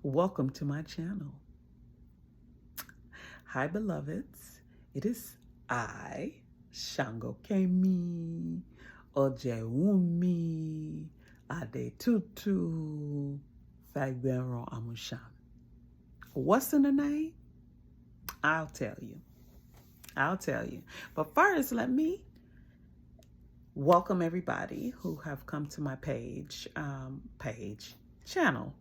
Welcome to my channel. Hi, beloveds. It is I, Shango Kemi, Ojewumi, Adetutu, Fagbero Amushan. What's in the name? I'll tell you. But first, let me welcome everybody who have come to my channel.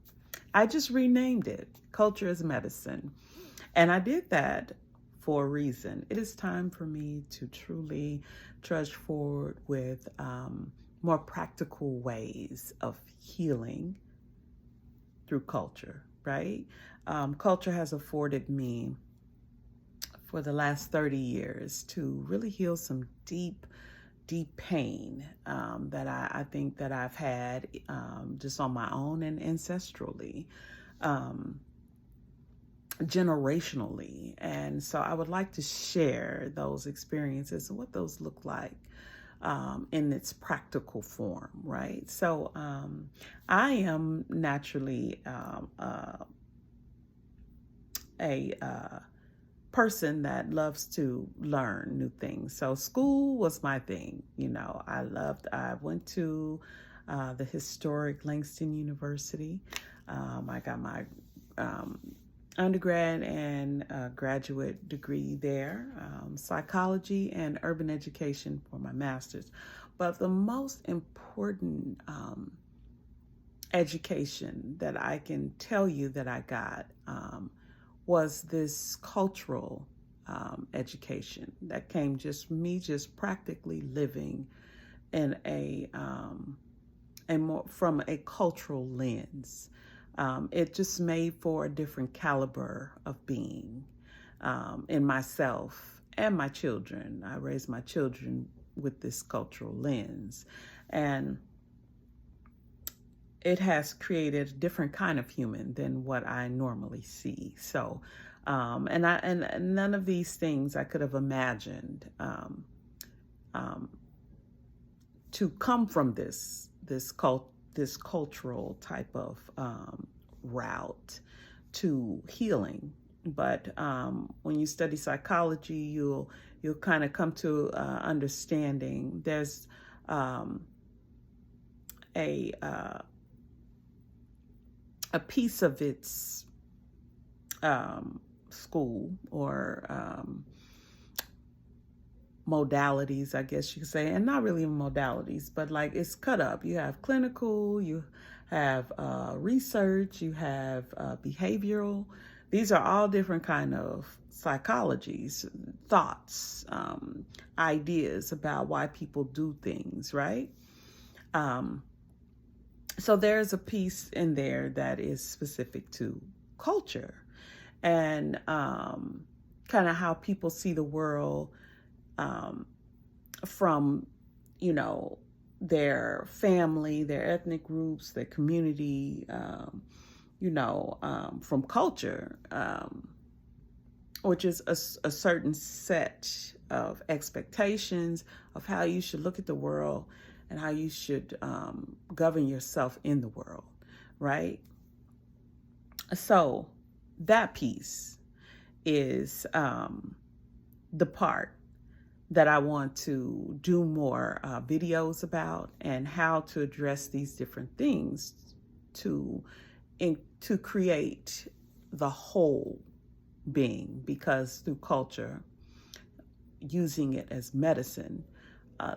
I just renamed it Culture is Medicine. And I did that for a reason. It is time for me to truly trudge forward with more practical ways of healing through culture, right? Culture has afforded me for the last 30 years to really heal some deep pain that I think that I've had just on my own and ancestrally, generationally. And so I would like to share those experiences and what those look like in its practical form, right? So I am naturally a person that loves to learn new things. So school was my thing. I went to the historic Langston University. I got my undergrad and graduate degree there, psychology and urban education for my master's. But the most important education that I can tell you that I got was this cultural education that came just practically living in from a cultural lens. It just made for a different caliber of being in myself and my children. I raised my children with this cultural lens, and it has created a different kind of human than what I normally see. So, and none of these things I could have imagined to come from this cultural type of route to healing. But when you study psychology, you'll kind of come to understanding there's a piece of its school or modalities, I guess you could say, and not really modalities, but like it's cut up. You have clinical, you have research, you have behavioral. These are all different kind of psychologies, thoughts, ideas about why people do things, right? So there's a piece in there that is specific to culture and kind of how people see the world from, their family, their ethnic groups, their community, from culture, which is a certain set of expectations of how you should look at the world and how you should govern yourself in the world, right? So that piece is the part that I want to do more videos about, and how to address these different things to create the whole being, because through culture, using it as medicine,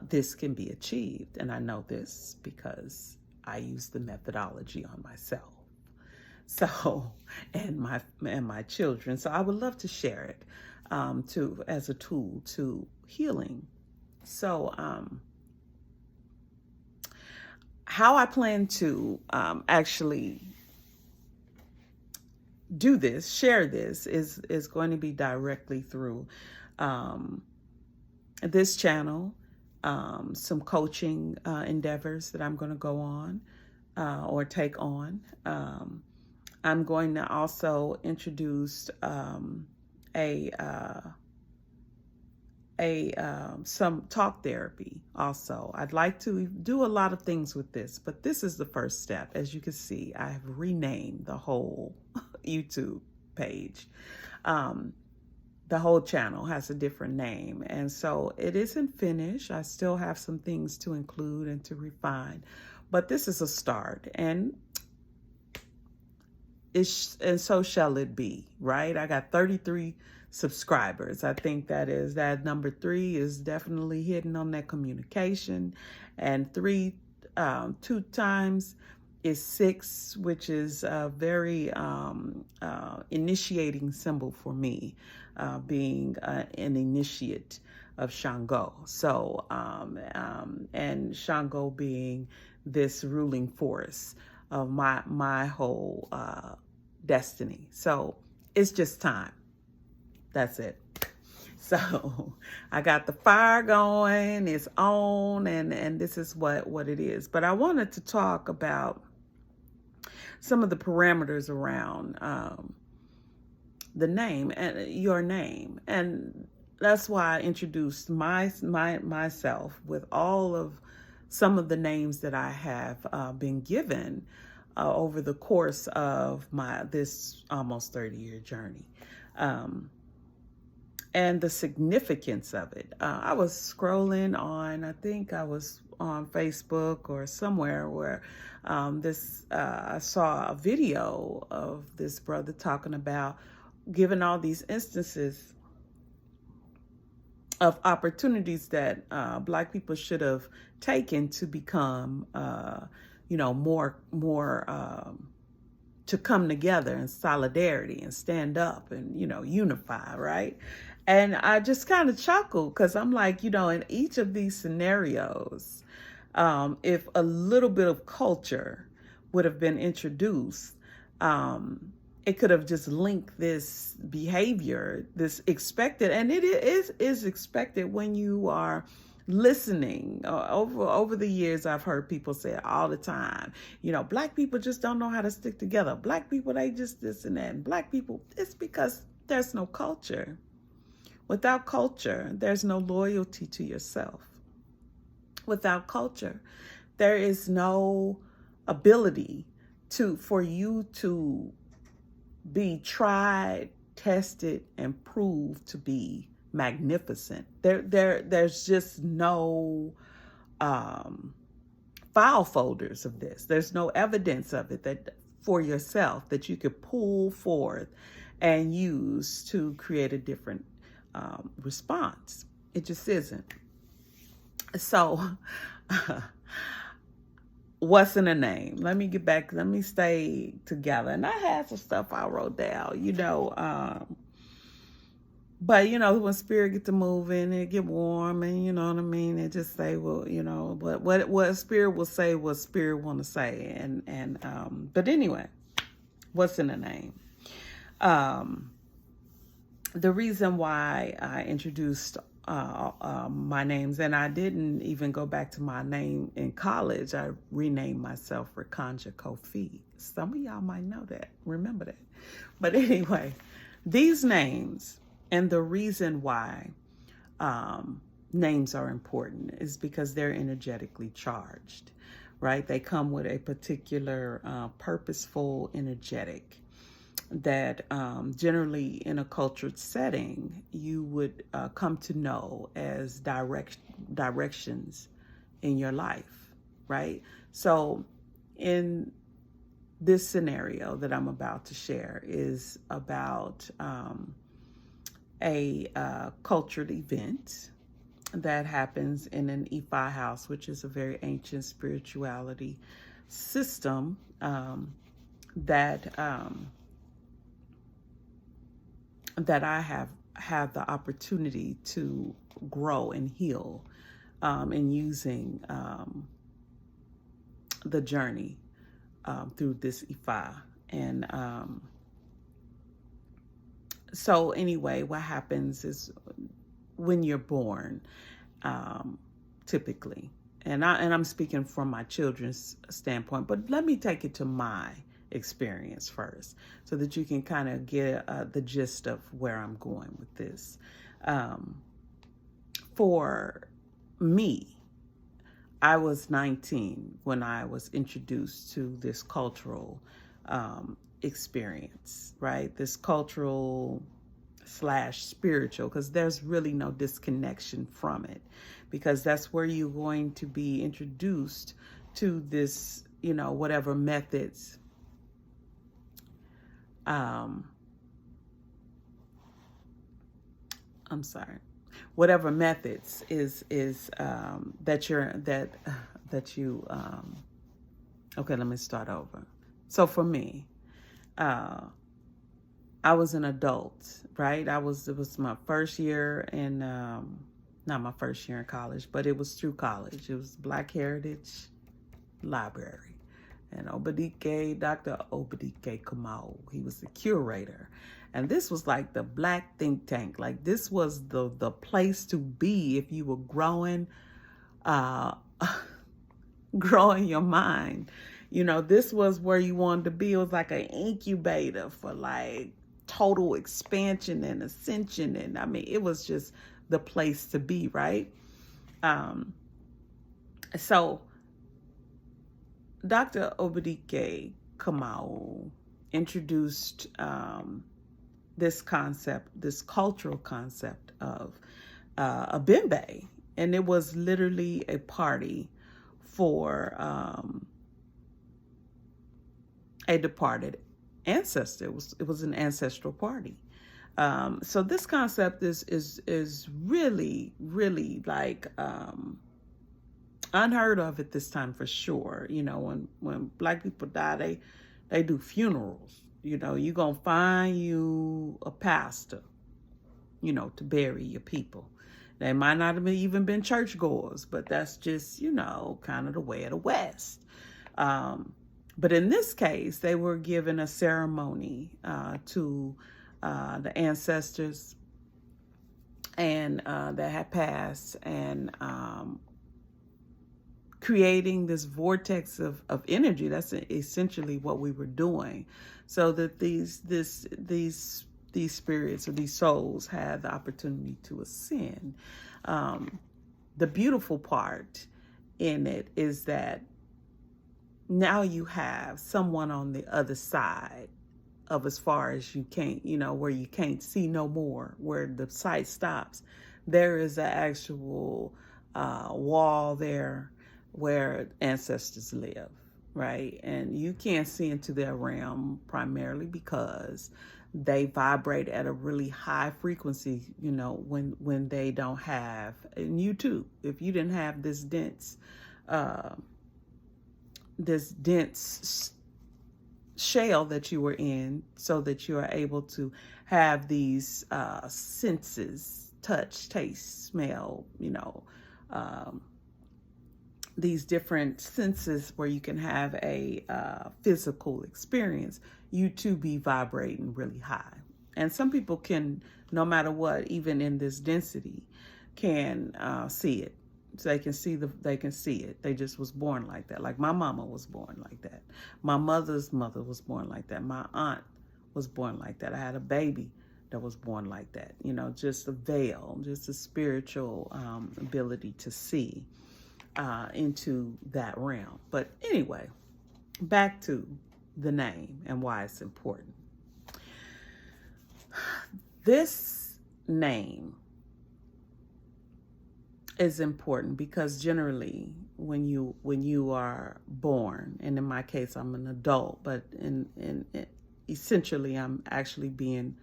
this can be achieved. And I know this because I use the methodology on myself. So, and my children. So I would love to share it as a tool to healing. So how I plan to actually do this, share this, is going to be directly through this channel, some coaching endeavors that I'm going to go on or take on. I'm going to also introduce some talk therapy also. I'd like to do a lot of things with this, but this is the first step. As you can see, I have renamed the whole YouTube page. The whole channel has a different name, and so it isn't finished. I still have some things to include and to refine, but this is a start, and so shall it be, right? I got 33 subscribers. I think that number 3 is definitely hidden on that communication, and 2 times is 6, which is a very initiating symbol for me, being an initiate of Shango. So, and Shango being this ruling force of my whole destiny. So it's just time. That's it. So I got the fire going, it's on, and this is what it is. But I wanted to talk about some of the parameters around the name and your name. And that's why I introduced myself with all of some of the names that I have been given over the course of this almost 30-year journey. And the significance of it. I was scrolling on, I think I was on Facebook or somewhere where I saw a video of this brother talking about giving all these instances of opportunities that Black people should have taken to become, more to come together in solidarity and stand up and, unify, right? And I just kind of chuckled because I'm like, in each of these scenarios, if a little bit of culture would have been introduced, it could have just linked this behavior, this expected, and it is expected when you are listening. Over the years, I've heard people say it all the time. Black people just don't know how to stick together. Black people, they just this and that. And Black people, it's because there's no culture. Without culture, there's no loyalty to yourself. Without culture, there is no ability for you to be tried, tested, and proved to be magnificent. There's just no file folders of this. There's no evidence of it that for yourself that you could pull forth and use to create a different response. It just isn't. So what's in a name? Let me get back. Let me stay together. And I had some stuff I wrote down, but when spirit get to moving, it get warm, and you know what I mean. It just say, well, but what spirit will say, what spirit want to say, and but anyway, what's in a name? The reason why I introduced my names, and I didn't even go back to my name in college. I renamed myself Rakanja Kofi. Some of y'all might know that, remember that. But anyway, these names, and the reason why names are important is because they're energetically charged, right? They come with a particular purposeful energetic that generally in a cultured setting you would come to know as directions in your life, right? So in this scenario that I'm about to share is about a cultured event that happens in an Ifa house, which is a very ancient spirituality system that I have the opportunity to grow and heal in using the journey through this Ifa. And so anyway, what happens is when you're born, typically, and I'm speaking from my children's standpoint, but let me take it to my experience first so that you can kind of get the gist of where I'm going with this. for me, I was 19 when I was introduced to this cultural experience, right? This cultural slash spiritual, because there's really no disconnection from it, because that's where you're going to be introduced to this, whatever methods I'm sorry, whatever methods is that you okay, let me start over. So for me, I was an adult, right? It was my first year in not my first year in college, but it was through college. It was Black Heritage Library. And Dr. Obadike Kamau, he was the curator. And this was like the Black think tank. Like, this was the place to be if you were growing growing your mind. This was where you wanted to be. It was like an incubator for like total expansion and ascension. And I mean, it was just the place to be, right? So Dr. Obadike Kamau introduced this concept, this cultural concept of a bimbe. And it was literally a party for a departed ancestor. It was an ancestral party. So this concept is really, really like unheard of at this time, for sure. When Black people die, they do funerals. You're gonna find you a pastor, to bury your people. They might not have even been churchgoers, but that's just, kind of the way of the West. But in this case, they were given a ceremony to the ancestors and that had passed, and creating this vortex of energy. That's essentially what we were doing, so that these spirits or these souls had the opportunity to ascend. The beautiful part in it is that now you have someone on the other side of, as far as you can't, where you can't see no more, where the sight stops. There is an actual wall there where ancestors live, right? And you can't see into their realm primarily because they vibrate at a really high frequency, when they don't have, and you too, if you didn't have this dense shell that you were in, so that you are able to have these senses, touch, taste, smell, these different senses where you can have a physical experience, you too be vibrating really high. And some people can, no matter what, even in this density, can see it. So they can see it. They just was born like that. Like my mama was born like that. My mother's mother was born like that. My aunt was born like that. I had a baby that was born like that. Just a veil, just a spiritual ability to see into that realm. But anyway, back to the name and why it's important. This name is important because generally when you are born, and in my case I'm an adult, but essentially I'm actually being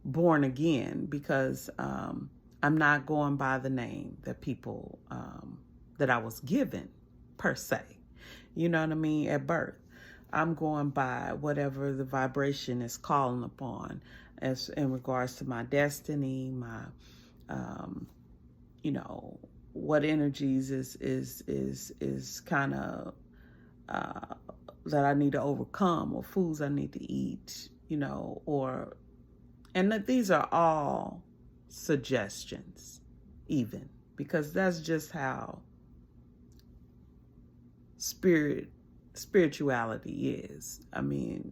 born again, because I'm not going by the name that people that I was given per se. You know what I mean? At birth, I'm going by whatever the vibration is calling upon, as in regards to my destiny, my what energies is kind of that I need to overcome, or foods I need to eat, and that these are all suggestions, even, because that's just how spirituality is. I mean,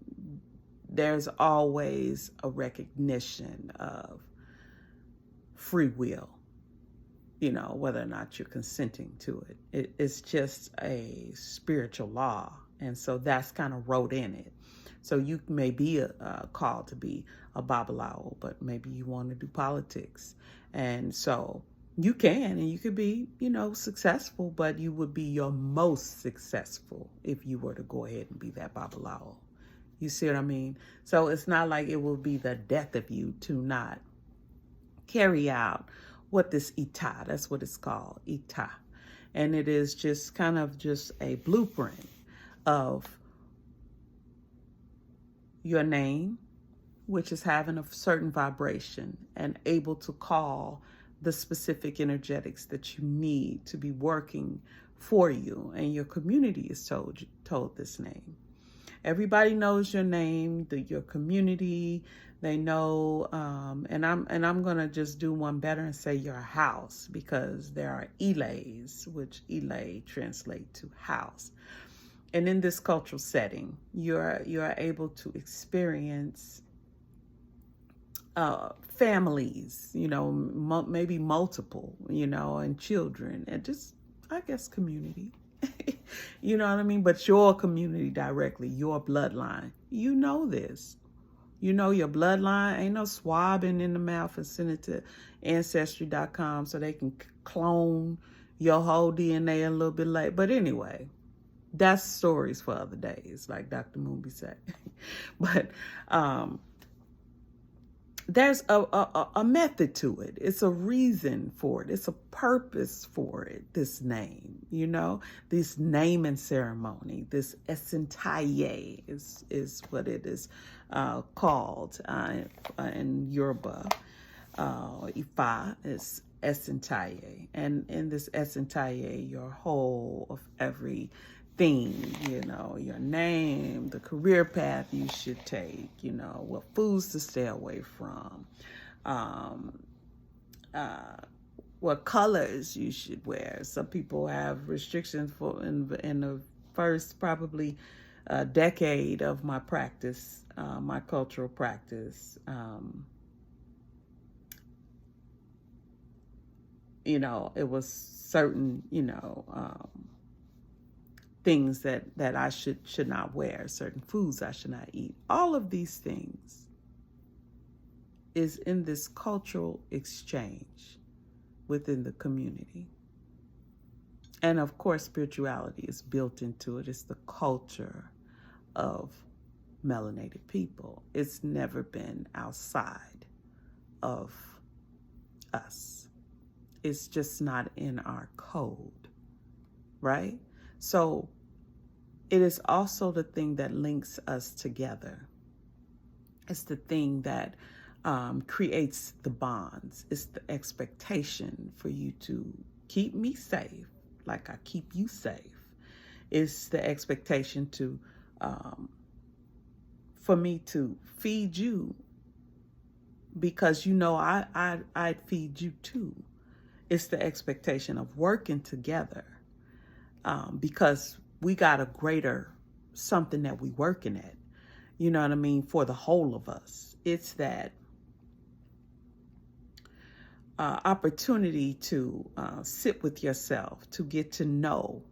there's always a recognition of free will. whether or not you're consenting to it. It's just a spiritual law. And so that's kind of wrote in it. So you may be called to be a babalawo, but maybe you want to do politics. And so you can, and you could be, successful, but you would be your most successful if you were to go ahead and be that babalawo. You see what I mean? So it's not like it will be the death of you to not carry out what this ita, that's what it's called, ita. And it is just kind of just a blueprint of your name, which is having a certain vibration and able to call the specific energetics that you need to be working for you. And your community is told this name. Everybody knows your name, your community. They know, and I'm gonna just do one better and say your house, because there are ilays, which ilay translate to house. And in this cultural setting, you're able to experience families, maybe multiple, and children, and just, I guess, community. You know what I mean? But your community directly, your bloodline, this. Your bloodline. Ain't no swabbing in the mouth and send it to Ancestry.com so they can clone your whole DNA a little bit late. But anyway, that's stories for other days, like Dr. Moonby said. But there's a method to it. It's a reason for it. It's a purpose for it, this name, this naming ceremony, this esen'taye is what it is called in Yoruba. Ifa is esen'taye. And in this esen'taye, your whole of everything, your name, the career path you should take, what foods to stay away from, what colors you should wear. Some people have restrictions for in the first probably decade of my practice, my cultural practice. It was certain, things that I should not wear, certain foods I should not eat. All of these things is in this cultural exchange within the community. And of course, spirituality is built into it. It's the culture of melanated people. It's never been outside of us. It's just not in our code, right? So it is also the thing that links us together. It's the thing that creates the bonds. It's the expectation for you to keep me safe, like I keep you safe. It's the expectation to, for me to feed you, because I'd feed you too. It's the expectation of working together, because we got a greater something that we working at, for the whole of us. It's that opportunity to sit with yourself, to get to know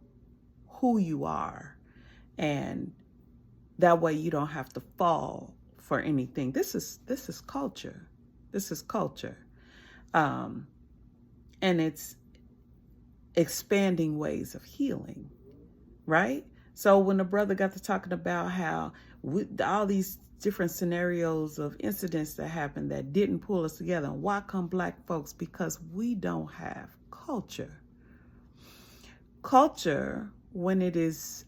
who you are, and that way you don't have to fall for anything. This is culture. This is culture, and it's expanding ways of healing, right? So when the brother got to talking about how all these different scenarios of incidents that happened that didn't pull us together, and why come Black folks? Because we don't have culture. Culture, when it is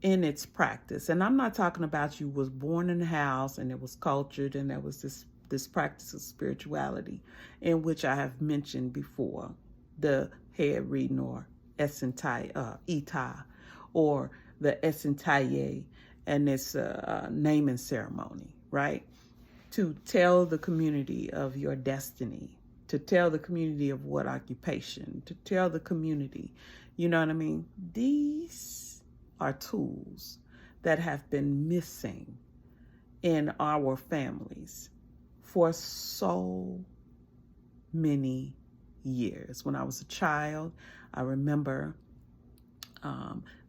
in its practice, and I'm not talking about you was born in a house and it was cultured and there was this practice of spirituality, in which I have mentioned before, the head reading or esen'taye, ita, or the esen'taye, and this naming ceremony, right? To tell the community of your destiny, to tell the community of what occupation, to tell the community, you know what I mean? These are tools that have been missing in our families for so many years. When I was a child, I remember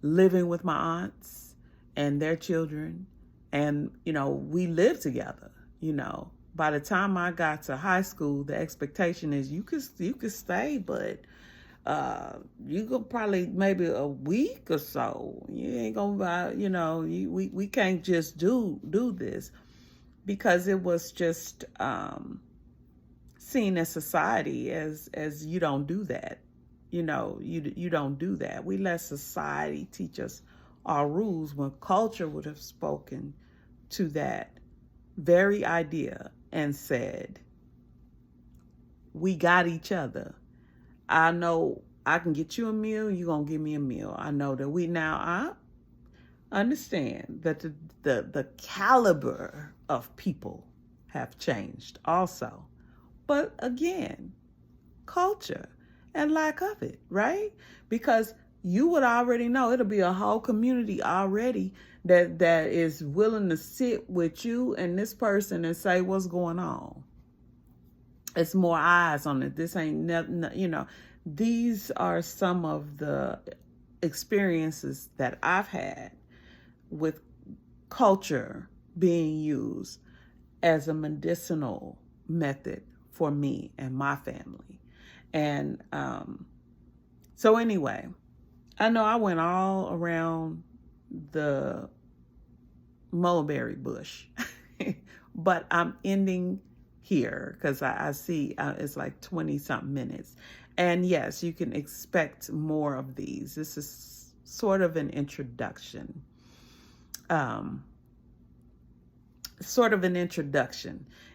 living with my aunts and their children. And, we lived together, By the time I got to high school, the expectation is you could stay, but you could probably maybe a week or so. You ain't gonna, we can't just do this, because it was just seen as society as you don't do that. You don't do that. We let society teach us our rules, when culture would have spoken to that very idea and said, we got each other. I know I can get you a meal, you're going to give me a meal. I know that I understand that the caliber of people have changed also. But again, culture and lack of it, right? Because you would already know, it'll be a whole community already that is willing to sit with you and this person and say, what's going on? It's more eyes on it. This ain't nothing, These are some of the experiences that I've had with culture being used as a medicinal method for me and my family. And so anyway, I know I went all around the mulberry bush, but I'm ending here because I see it's like 20 something minutes. And yes, you can expect more of these. This is sort of an introduction.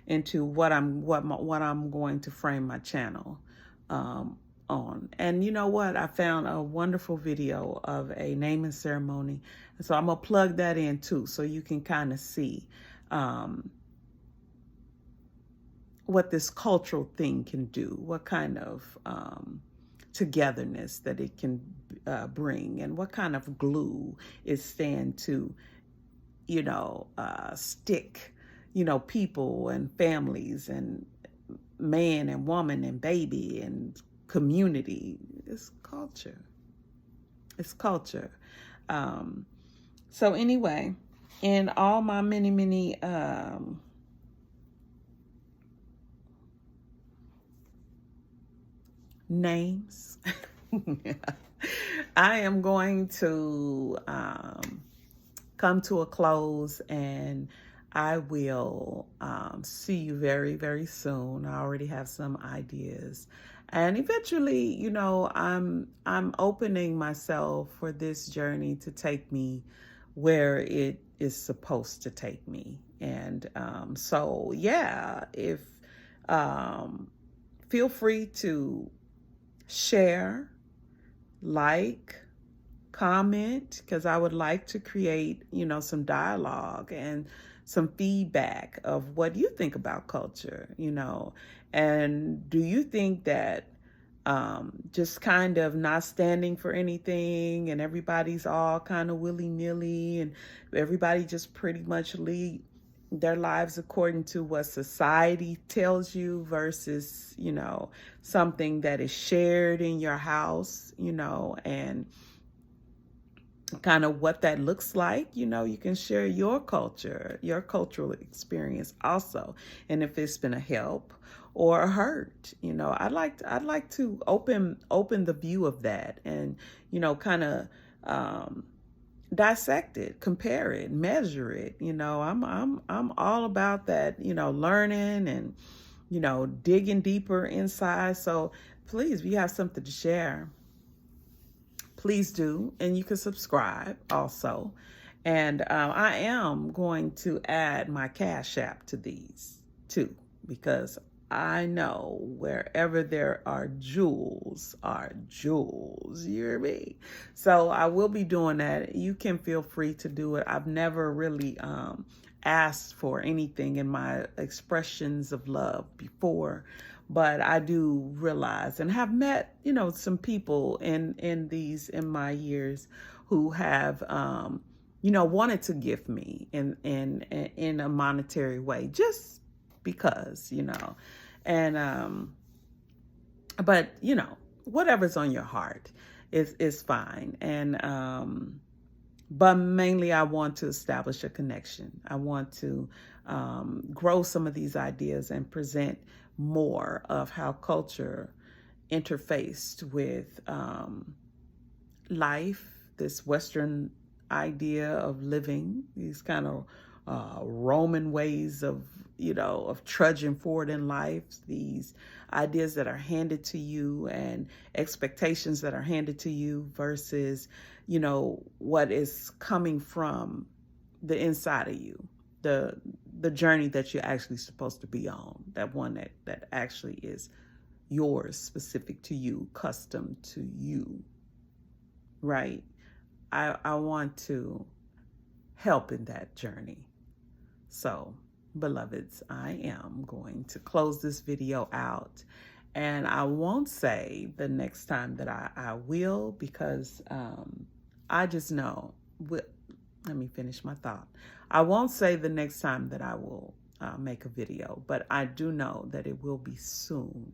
Into what I'm going to frame my channel on. And you know what? I found a wonderful video of a naming ceremony. So I'm going to plug that in too, so you can kind of see what this cultural thing can do, what kind of togetherness that it can bring, and what kind of glue it stand to, stick, people and families and man and woman and baby and community. It's culture. It's culture. So anyway, in all my many names, I am going to come to a close, and I will see you very, very soon. I already have some ideas. And eventually, I'm opening myself for this journey to take me where it is supposed to take me. And so, yeah, if feel free to share, like, comment, because I would like to create, some dialogue and some feedback of what you think about culture, and do you think that just kind of not standing for anything and everybody's all kind of willy-nilly and everybody just pretty much lead their lives according to what society tells you versus, something that is shared in your house, and kind of what that looks like, you can share your culture, your cultural experience also. And if it's been a help or a hurt, I'd like to open the view of that and, kind of dissect it, compare it, measure it. I'm all about that, learning and, digging deeper inside. So please, if you have something to share, please do. And you can subscribe also. And I am going to add my Cash App to these too, because I know wherever there are jewels, you hear me? So I will be doing that. You can feel free to do it. I've never really asked for anything in my expressions of love before, but I do realize and have met, some people in my years who have, wanted to gift me in a monetary way, just because, and But, you know, whatever's on your heart is fine. And, but mainly I want to establish a connection. I want to grow some of these ideas and present more of how culture interfaced with life, this Western idea of living, these kind of Roman ways of, you know, of trudging forward in life, these ideas that are handed to you and expectations that are handed to you versus, you know, what is coming from the inside of you, the journey that you're actually supposed to be on, that one that actually is yours, specific to you, custom to you, right? I want to help in that journey. So, beloveds, I am going to close this video out. And I won't say the next time that I will, because I just know. Let me finish my thought. I won't say the next time that I will make a video, but I do know that it will be soon.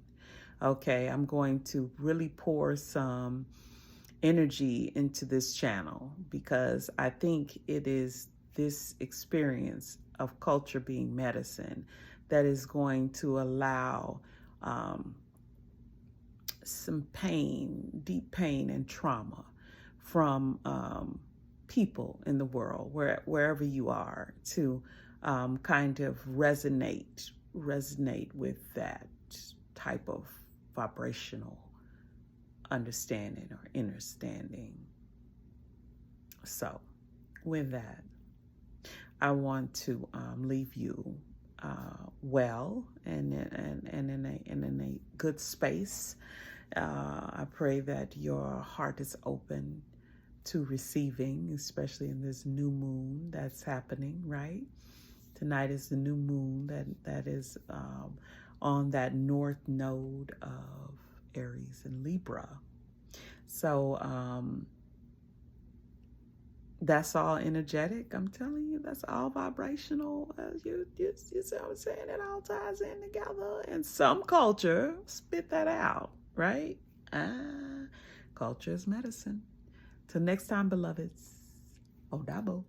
Okay, I'm going to really pour some energy into this channel because I think it is this experience of culture being medicine that is going to allow some pain, deep pain and trauma from people in the world, wherever you are, to kind of resonate with that type of vibrational understanding or understanding. So with that, I want to leave you well and in a good space. I pray that your heart is open to receiving, especially in this new moon that's happening, right? Tonight is the new moon that is on that north node of Aries and Libra. So that's all energetic. I'm telling you, that's all vibrational. You see what I'm saying? It all ties in together. And some culture spit that out, right? Culture is medicine. Till next time, beloveds. Odabo.